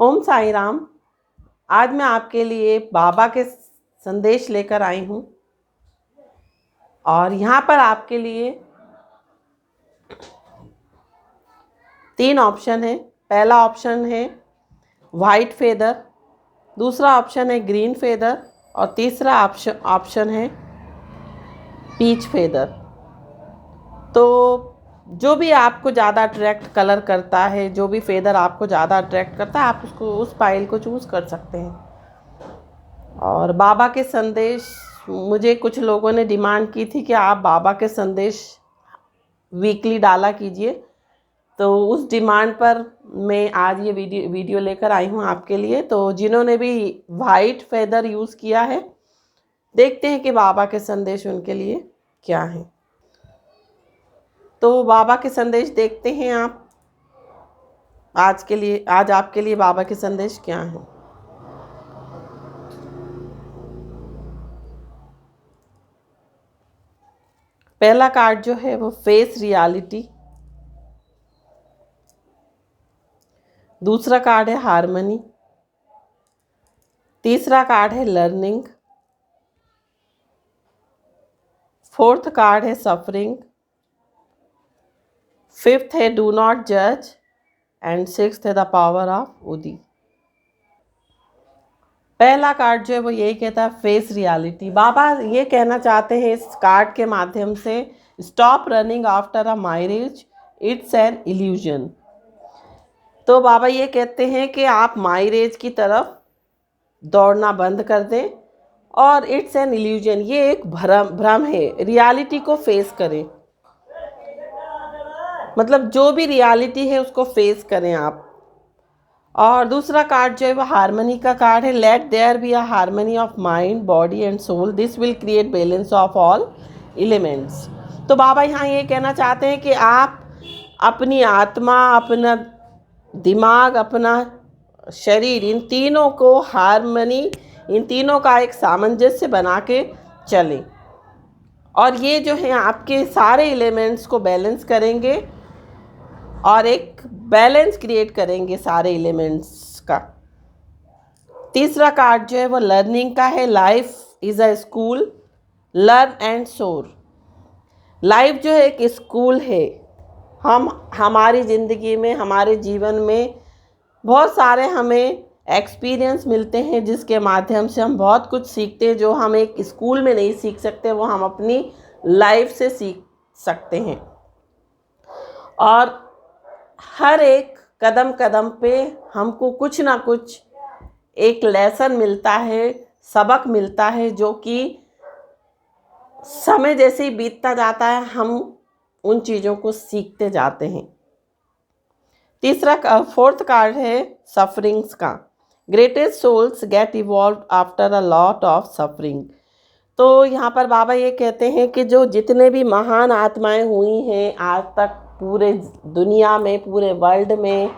ओम साई राम। आज मैं आपके लिए बाबा के संदेश लेकर आई हूँ और यहाँ पर आपके लिए 3 ऑप्शन है। पहला ऑप्शन है वाइट फेदर, दूसरा ऑप्शन है ग्रीन फेदर और तीसरा ऑप्शन है पीच फेदर। तो जो भी आपको ज़्यादा अट्रैक्ट कलर करता है, जो भी फेदर आपको ज़्यादा अट्रैक्ट करता है, आप उसको उस पाइल को चूज़ कर सकते हैं। और बाबा के संदेश, मुझे कुछ लोगों ने डिमांड की थी कि आप बाबा के संदेश वीकली डाला कीजिए, तो उस डिमांड पर मैं आज ये वीडियो लेकर आई हूँ आपके लिए। तो जिन्होंने भी वाइट फेदर यूज़ किया है, देखते हैं कि बाबा के संदेश उनके लिए क्या है। तो बाबा के संदेश देखते हैं आप। आज आपके लिए बाबा के संदेश क्या है। पहला कार्ड जो है वो फेस रियलिटी, दूसरा कार्ड है हार्मनी, तीसरा कार्ड है लर्निंग, फोर्थ कार्ड है सफरिंग, फिफ्थ है डू नॉट जज एंड सिक्स्थ है द पावर ऑफ उदी। पहला कार्ड जो है वो यही कहता है फेस रियलिटी। बाबा ये कहना चाहते हैं इस कार्ड के माध्यम से, stop running after a marriage, it's an illusion. तो बाबा ये कहते हैं कि आप मैरिज की तरफ दौड़ना बंद कर दें और इट्स एन इल्यूजन, ये एक भ्रम है। रियलिटी को फेस करें, मतलब जो भी रियलिटी है उसको फेस करें आप। और दूसरा कार्ड जो है वो हार्मनी का कार्ड है। Let there be a harmony of mind, body and soul, this will create balance of all elements. तो बाबा यहाँ ये कहना चाहते हैं कि आप अपनी आत्मा, अपना दिमाग, अपना शरीर, इन तीनों को हार्मनी, इन तीनों का एक सामंजस्य बना के चलें और ये जो है आपके सारे एलिमेंट्स को बैलेंस करेंगे और एक बैलेंस क्रिएट करेंगे सारे एलिमेंट्स का। तीसरा कार्ड जो है वो लर्निंग का है। Life is a school, learn and सोर। लाइफ जो है एक स्कूल है। हमारी ज़िंदगी में, हमारे जीवन में बहुत सारे हमें एक्सपीरियंस मिलते हैं जिसके माध्यम से हम बहुत कुछ सीखते हैं। जो हम एक स्कूल में नहीं सीख सकते वो हम अपनी लाइफ से सीख सकते हैं। और हर एक कदम कदम पे हमको कुछ ना कुछ एक लेसन मिलता है, सबक मिलता है, जो कि समय जैसे ही बीतता जाता है हम उन चीज़ों को सीखते जाते हैं। फोर्थ कार्ड है सफरिंग्स का। Greatest souls get evolve after a lot of suffering. तो यहाँ पर बाबा ये कहते हैं कि जो जितने भी महान आत्माएं हुई हैं आज तक, पूरे दुनिया में, पूरे वर्ल्ड में,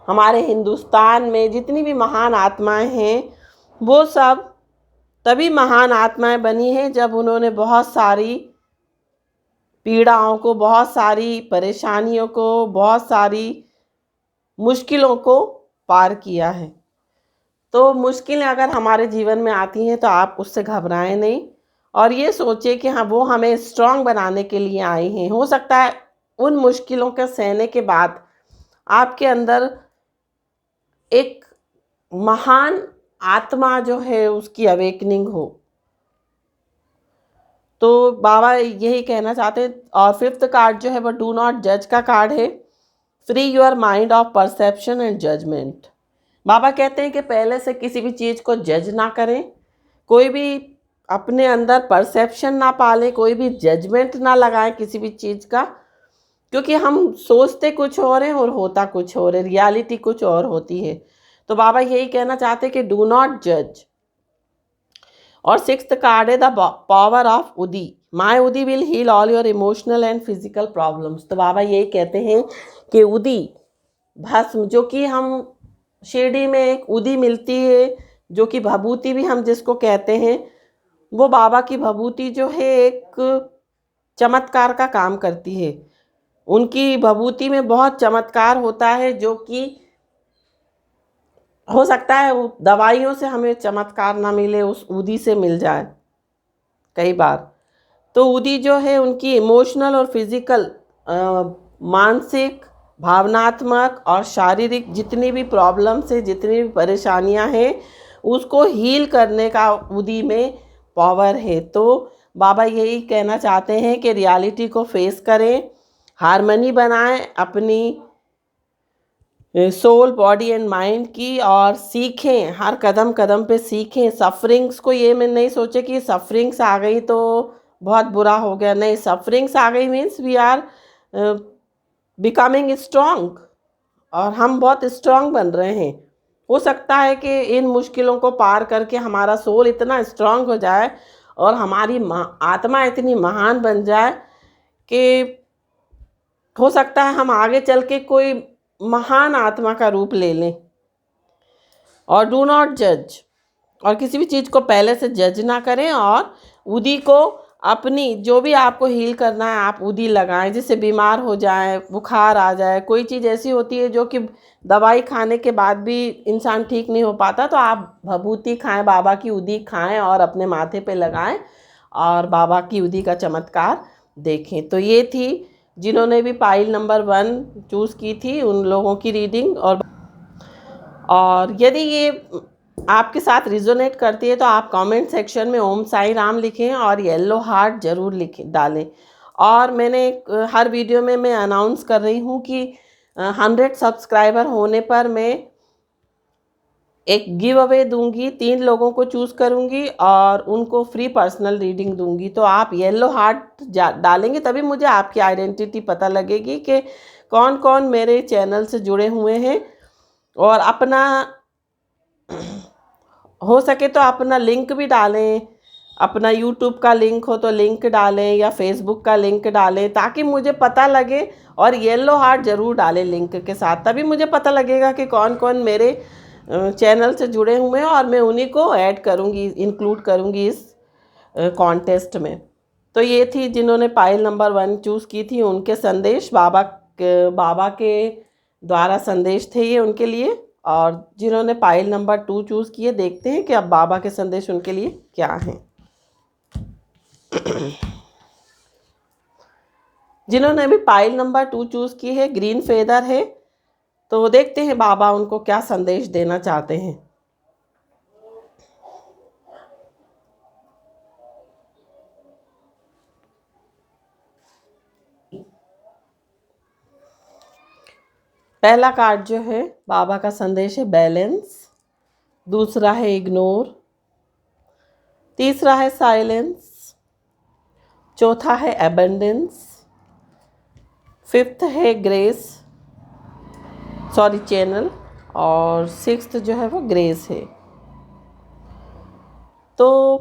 हमारे हिंदुस्तान में जितनी भी महान आत्माएं हैं, वो सब तभी महान आत्माएं बनी हैं जब उन्होंने बहुत सारी पीड़ाओं को, बहुत सारी परेशानियों को, बहुत सारी मुश्किलों को पार किया है। तो मुश्किलें अगर हमारे जीवन में आती हैं तो आप उससे घबराएं नहीं और ये सोचें कि हाँ, वो हमें स्ट्रांग बनाने के लिए आई हैं। हो सकता है उन मुश्किलों के सहने के बाद आपके अंदर एक महान आत्मा जो है उसकी अवेकनिंग हो। तो बाबा यही कहना चाहते हैं। और फिफ्थ कार्ड जो है वो डू नॉट जज का कार्ड है। Free your mind of perception and judgement. बाबा कहते हैं कि पहले से किसी भी चीज़ को जज ना करें, कोई भी अपने अंदर परसेप्शन ना पालें, कोई भी जजमेंट ना लगाएं किसी भी चीज़ का, क्योंकि हम सोचते कुछ और हैं और होता कुछ और है, रियलिटी कुछ और होती है। तो बाबा यही कहना चाहते हैं कि डू नॉट जज। और सिक्स्थ कार्ड है the power of udi. My udi will heal all your emotional and physical problems. तो बाबा यही कहते हैं कि उदी भस्म, जो कि हम शिरडी में एक उदी मिलती है, जो कि भभूति भी हम जिसको कहते हैं, वो बाबा की भभूति जो है एक चमत्कार का काम करती है। उनकी भभूति में बहुत चमत्कार होता है, जो कि हो सकता है वो दवाइयों से हमें चमत्कार ना मिले, उस ऊदी से मिल जाए कई बार। तो ऊदी जो है उनकी इमोशनल और फिजिकल, मानसिक, भावनात्मक और शारीरिक जितनी भी प्रॉब्लम्स है, जितनी भी परेशानियां हैं, उसको हील करने का ऊदी में पावर है। तो बाबा यही कहना चाहते हैं कि रियलिटी को फेस करें, हार्मनी बनाएं अपनी सोल, बॉडी एंड माइंड की, और सीखें, हर कदम कदम पे सीखें। सफरिंग्स को ये मैं नहीं सोचे कि सफरिंग्स आ गई तो बहुत बुरा हो गया, नहीं, सफरिंग्स आ गई means we are becoming strong, और हम बहुत स्ट्रांग बन रहे हैं। हो सकता है कि इन मुश्किलों को पार करके हमारा सोल इतना स्ट्रांग हो जाए और हमारी आत्मा इतनी महान बन जाए कि हो सकता है हम आगे चल के कोई महान आत्मा का रूप ले लें। और डू नॉट जज, और किसी भी चीज़ को पहले से जज ना करें, और ऊदी को अपनी जो भी आपको हील करना है आप ऊदी लगाएं। जिससे बीमार हो जाए, बुखार आ जाए, कोई चीज़ ऐसी होती है जो कि दवाई खाने के बाद भी इंसान ठीक नहीं हो पाता, तो आप भभूति खाएं, बाबा की ऊदी खाएं और अपने माथे पे लगाएं और बाबा की ऊदी का चमत्कार देखें। तो ये थी जिन्होंने भी पाइल नंबर 1 चूज़ की थी उन लोगों की रीडिंग। और यदि ये आपके साथ रिजोनेट करती है तो आप कमेंट सेक्शन में ओम साई राम लिखें और येलो हार्ट ज़रूर लिखें, डालें। और मैंने हर वीडियो में मैं अनाउंस कर रही हूँ कि 100 सब्सक्राइबर होने पर मैं एक गिव अवे दूंगी, 3 लोगों को चूज़ करूंगी और उनको फ्री पर्सनल रीडिंग दूंगी। तो आप येलो हार्ट डालेंगे तभी मुझे आपकी आइडेंटिटी पता लगेगी कि कौन कौन मेरे चैनल से जुड़े हुए हैं। और अपना हो सके तो अपना लिंक भी डालें, अपना यूट्यूब का लिंक हो तो लिंक डालें या फेसबुक का लिंक डालें ताकि मुझे पता लगे। और येलो हार्ट ज़रूर डालें लिंक के साथ, तभी मुझे पता लगेगा कि कौन कौन मेरे चैनल से जुड़े हुए हैं और मैं उन्हीं को ऐड करूँगी, इंक्लूड करूँगी इस कॉन्टेस्ट में। तो ये थी जिन्होंने पाइल नंबर 1 चूज़ की थी, उनके संदेश बाबा के द्वारा संदेश थे ये उनके लिए। और जिन्होंने पाइल नंबर 2 चूज़ किए, देखते हैं कि अब बाबा के संदेश उनके लिए क्या हैं। जिन्होंने भी पाइल नंबर 2 चूज़ की है, ग्रीन फेदर है, तो देखते हैं बाबा उनको क्या संदेश देना चाहते हैं। पहला कार्ड जो है बाबा का संदेश है बैलेंस, दूसरा है इग्नोर, तीसरा है साइलेंस, चौथा है एबंडेंस, फिफ्थ है ग्रेस, चैनल, और सिक्स्थ जो है वो ग्रेस है। तो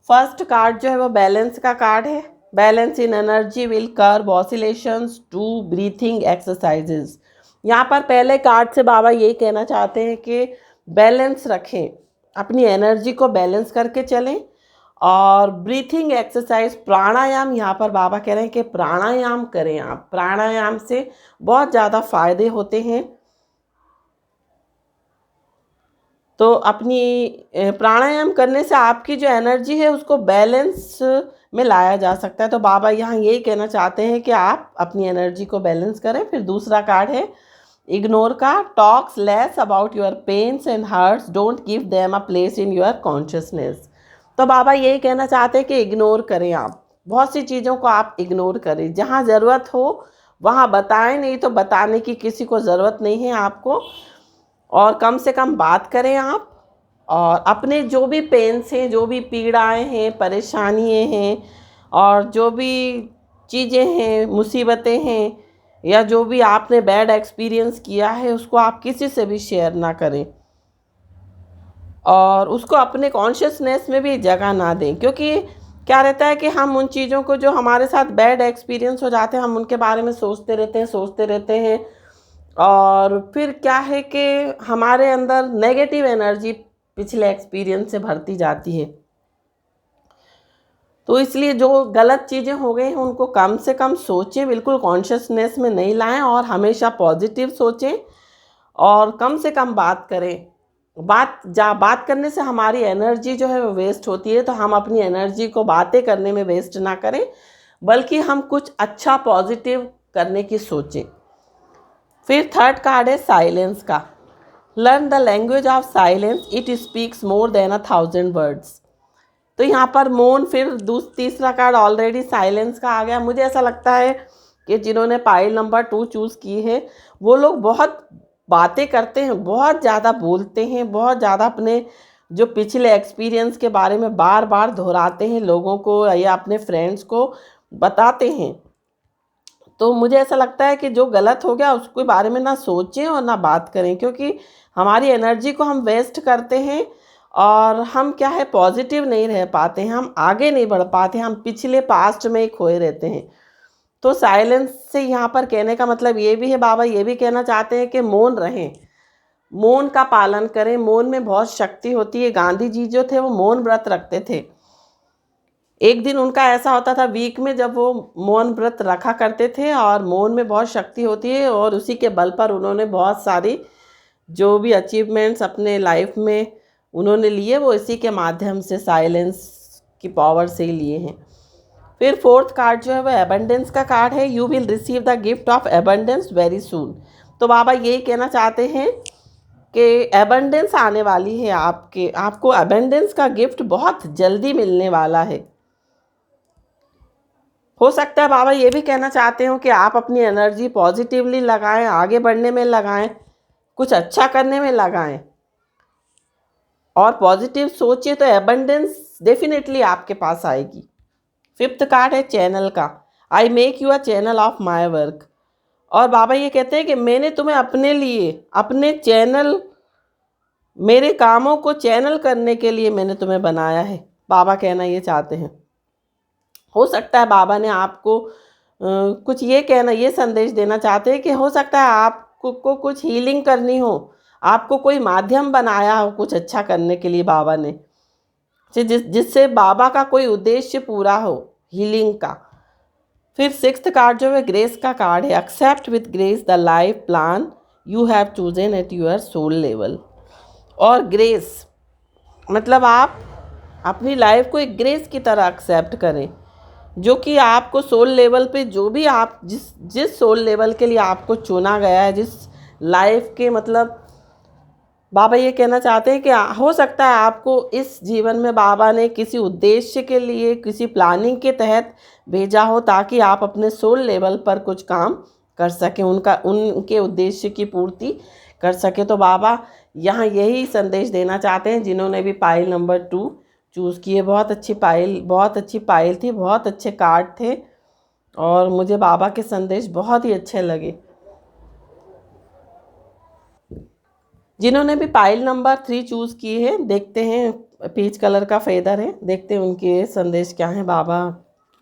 फर्स्ट कार्ड जो है वो बैलेंस का कार्ड है। Balance in energy will curb oscillations to breathing exercises. यहाँ पर पहले कार्ड से बाबा यही कहना चाहते हैं कि बैलेंस रखें, अपनी एनर्जी को बैलेंस करके चलें। और ब्रीथिंग एक्सरसाइज, प्राणायाम, यहाँ पर बाबा कह रहे हैं कि प्राणायाम करें आप। प्राणायाम से बहुत ज़्यादा फायदे होते हैं। तो अपनी प्राणायाम करने से आपकी जो एनर्जी है उसको बैलेंस में लाया जा सकता है। तो बाबा यहाँ यही कहना चाहते हैं कि आप अपनी एनर्जी को बैलेंस करें। फिर दूसरा कार्ड है इग्नोर का, talks less about your pains and hurts, don't give them a place in your consciousness. तो बाबा यही कहना चाहते हैं कि इग्नोर करें आप, बहुत सी चीज़ों को आप इग्नोर करें। जहाँ ज़रूरत हो वहाँ बताएं, नहीं तो बताने की किसी को ज़रूरत नहीं है आपको। और कम से कम बात करें आप। और अपने जो भी पेन्स हैं, जो भी पीड़ाएं हैं, परेशानियाँ हैं, और जो भी चीज़ें हैं, मुसीबतें हैं, या जो भी आपने बैड एक्सपीरियंस किया है उसको आप किसी से भी शेयर ना करें और उसको अपने कॉन्शियसनेस में भी जगह ना दें। क्योंकि क्या रहता है कि हम उन चीज़ों को जो हमारे साथ बैड एक्सपीरियंस हो जाते हैं हम उनके बारे में सोचते रहते हैं और फिर क्या है कि हमारे अंदर नेगेटिव एनर्जी पिछले एक्सपीरियंस से भरती जाती है। तो इसलिए जो गलत चीज़ें हो गई हैं उनको कम से कम सोचें, बिल्कुल कॉन्शियसनेस में नहीं लाएं और हमेशा पॉजिटिव सोचें और कम से कम बात करें। बात करने से हमारी एनर्जी जो है वो वेस्ट होती है, तो हम अपनी एनर्जी को बातें करने में वेस्ट ना करें, बल्कि हम कुछ अच्छा पॉजिटिव करने की सोचें। फिर थर्ड कार्ड है साइलेंस का। Learn the language of silence, it speaks more than 1,000 words. तो यहाँ पर मौन, फिर तीसरा कार्ड ऑलरेडी साइलेंस का आ गया। मुझे ऐसा लगता है कि जिन्होंने पाइल नंबर 2 चूज़ की है वो लोग बहुत बातें करते हैं, बहुत ज़्यादा बोलते हैं, बहुत ज़्यादा अपने जो पिछले एक्सपीरियंस के बारे में बार बार दोहराते हैं, लोगों को या अपने फ्रेंड्स को बताते हैं। तो मुझे ऐसा लगता है कि जो गलत हो गया उसके बारे में ना सोचें और ना बात करें, क्योंकि हमारी एनर्जी को हम वेस्ट करते हैं और हम क्या है पॉजिटिव नहीं रह पाते हैं, हम आगे नहीं बढ़ पाते, हम पिछले पास्ट में ही खोए रहते हैं। तो साइलेंस से यहाँ पर कहने का मतलब ये भी है, बाबा ये भी कहना चाहते हैं कि मौन रहें, मौन का पालन करें। मौन में बहुत शक्ति होती है। गांधी जी जो थे वो मौन व्रत रखते थे। एक दिन उनका ऐसा होता था वीक में जब वो मौन व्रत रखा करते थे, और मौन में बहुत शक्ति होती है, और उसी के बल पर उन्होंने बहुत सारी जो भी अचीवमेंट्स अपने लाइफ में उन्होंने लिए वो इसी के माध्यम से, साइलेंस की पावर से ही लिए हैं। फिर फोर्थ कार्ड जो है वो एबंडेंस का कार्ड है। You will receive the gift of abundance very soon. तो बाबा यही कहना चाहते हैं कि एबंडेंस आने वाली है, आपको एबंडेंस का गिफ्ट बहुत जल्दी मिलने वाला है। हो सकता है बाबा ये भी कहना चाहते हो कि आप अपनी एनर्जी पॉजिटिवली लगाएं, आगे बढ़ने में लगाएं, कुछ अच्छा करने में लगाएं और पॉजिटिव सोचिए, तो एबंडेंस डेफिनेटली आपके पास आएगी। फिफ्थ कार्ड है चैनल का। I make you a channel of my work. और बाबा ये कहते हैं कि मैंने तुम्हें अपने लिए, अपने चैनल, मेरे कामों को चैनल करने के लिए मैंने तुम्हें बनाया है। बाबा कहना ये चाहते हैं। हो सकता है बाबा ने आपको कुछ ये संदेश देना चाहते हैं कि हो सकता है आपको कुछ हीलिंग करनी हो, आपको कोई माध्यम बनाया हो कुछ अच्छा करने के लिए बाबा ने, जिससे बाबा का कोई उद्देश्य पूरा हो, हीलिंग का। फिर सिक्स्थ कार्ड जो है ग्रेस का कार्ड है। Accept with grace the life plan you have chosen at your soul level. और ग्रेस मतलब आप अपनी लाइफ को एक ग्रेस की तरह एक्सेप्ट करें, जो कि आपको सोल लेवल पे, जो भी आप जिस सोल लेवल के लिए आपको चुना गया है, जिस लाइफ के मतलब बाबा ये कहना चाहते हैं कि हो सकता है आपको इस जीवन में बाबा ने किसी उद्देश्य के लिए, किसी प्लानिंग के तहत भेजा हो, ताकि आप अपने सोल लेवल पर कुछ काम कर सकें, उनके उद्देश्य की पूर्ति कर सके। तो बाबा यहाँ यही संदेश देना चाहते हैं जिन्होंने भी पाइल नंबर 2 चूज़ किए। बहुत अच्छी पाइल थी, बहुत अच्छे कार्ड थे, और मुझे बाबा के संदेश बहुत ही अच्छे लगे। जिन्होंने भी पाइल नंबर 3 चूज़ की है, देखते हैं, पीच कलर का फेदर है, देखते हैं उनके संदेश क्या हैं, बाबा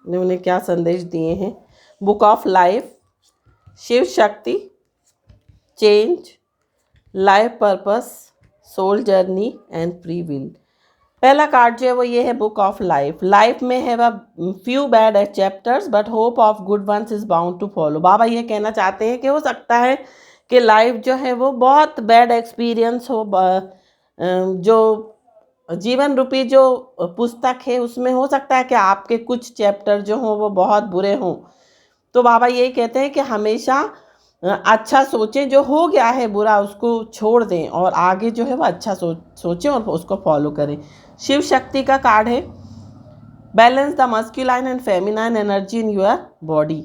ने उन्हें क्या संदेश दिए हैं। Book of life, Shiv Shakti, change, life purpose, soul journey and free will. पहला कार्ड जो है वो ये है बुक ऑफ लाइफ में है वह few bad chapters but hope of good ones is bound to follow. बाबा ये कहना चाहते हैं कि हो सकता है कि लाइफ जो है वो बहुत बैड एक्सपीरियंस हो, जो जीवन रूपी जो पुस्तक है उसमें हो सकता है कि आपके कुछ चैप्टर जो हों वो बहुत बुरे हों। तो बाबा यही कहते हैं कि हमेशा अच्छा सोचें, जो हो गया है बुरा उसको छोड़ दें और आगे जो है वो अच्छा सोचें और उसको फॉलो करें। शिव शक्ति का कार्ड है। Balance the masculine and feminine energy in your body.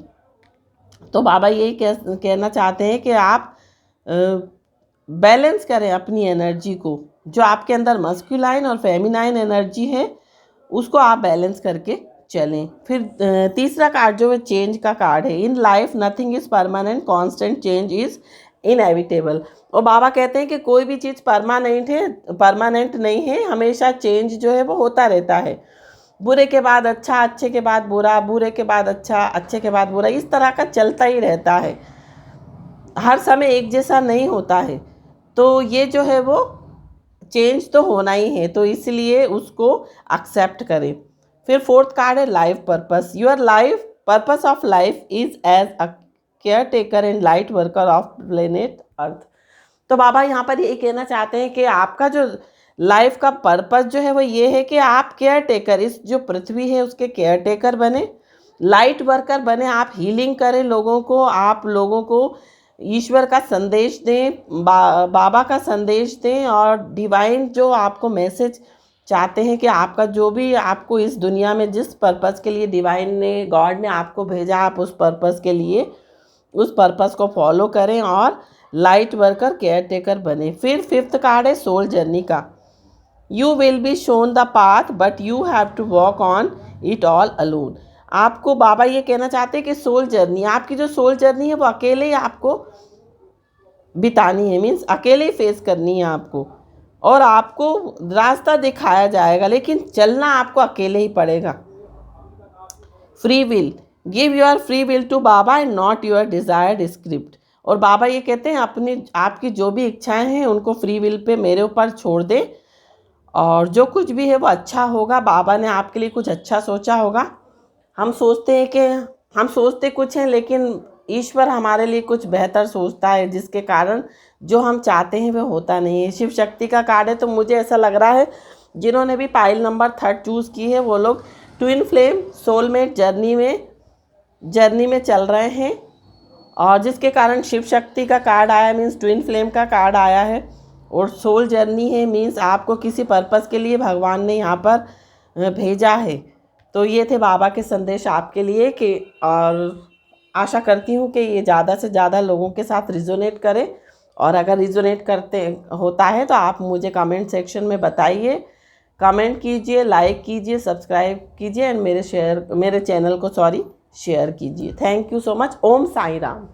तो बाबा यही कहना चाहते हैं कि आप बैलेंस करें अपनी एनर्जी को, जो आपके अंदर मस्कुलाइन और फेमिनाइन एनर्जी है उसको आप बैलेंस करके चलें। फिर तीसरा कार्ड जो है चेंज का कार्ड है। In life nothing is permanent, constant change is inevitable. और बाबा कहते हैं कि कोई भी चीज़ परमानेंट नहीं है, हमेशा चेंज जो है वो होता रहता है। बुरे के बाद अच्छा, अच्छे के बाद बुरा, बुरे के बाद अच्छा, अच्छे के बाद बुरा, इस तरह का चलता ही रहता है, हर समय एक जैसा नहीं होता है। तो ये जो है वो चेंज तो होना ही है, तो इसलिए उसको एक्सेप्ट करें। फिर फोर्थ कार्ड है life purpose. Your life purpose of life is as a caretaker and light worker of planet earth. तो बाबा यहाँ पर ये कहना चाहते हैं कि आपका जो लाइफ का पर्पस जो है वो ये है कि आप केयर टेकर, इस जो पृथ्वी है उसके केयर टेकर बने, लाइट वर्कर बने, आप हीलिंग करें लोगों को, आप लोगों को ईश्वर का संदेश दें, बाबा का संदेश दें, और डिवाइन जो आपको मैसेज चाहते हैं कि आपका जो भी आपको इस दुनिया में जिस पर्पस के लिए डिवाइन ने, गॉड ने आपको भेजा, आप उस पर्पस के लिए उस पर्पस को फॉलो करें और लाइट वर्कर केयर टेकर बने। फिर 5th कार्ड है सोल जर्नी का। You will be shown the path but you have to walk on it all alone. आपको बाबा ये कहना चाहते हैं कि सोल जर्नी, आपकी जो सोल जर्नी है वो अकेले ही आपको बितानी है, मीन्स अकेले ही फेस करनी है आपको, और आपको रास्ता दिखाया जाएगा लेकिन चलना आपको अकेले ही पड़ेगा। Free will, give your free will to Baba and not your desired script. और बाबा ये कहते हैं अपनी आपकी जो भी इच्छाएं हैं उनको फ्री विल पे मेरे ऊपर छोड़ दें, और जो कुछ भी है वो अच्छा होगा। बाबा ने आपके लिए कुछ अच्छा सोचा होगा। हम सोचते कुछ हैं लेकिन ईश्वर हमारे लिए कुछ बेहतर सोचता है, जिसके कारण जो हम चाहते हैं वो होता नहीं है। शिव शक्ति का कार्ड है, तो मुझे ऐसा लग रहा है जिन्होंने भी पाइल नंबर 3 चूज़ की है वो लोग ट्विन फ्लेम सोलमेट जर्नी में चल रहे हैं, और जिसके कारण शिव शक्ति का कार्ड आया मीन्स ट्विन फ्लेम का कार्ड आया है, और सोल जर्नी है मीन्स आपको किसी पर्पस के लिए भगवान ने यहाँ पर भेजा है। तो ये थे बाबा के संदेश आपके लिए कि, और आशा करती हूँ कि ये ज़्यादा से ज़्यादा लोगों के साथ रिजोनेट करे, और अगर रिजोनेट होता है तो आप मुझे कमेंट सेक्शन में बताइए, कमेंट कीजिए, लाइक कीजिए, सब्सक्राइब कीजिए एंड मेरे चैनल को शेयर कीजिए। Thank you so much. Om Sai Ram.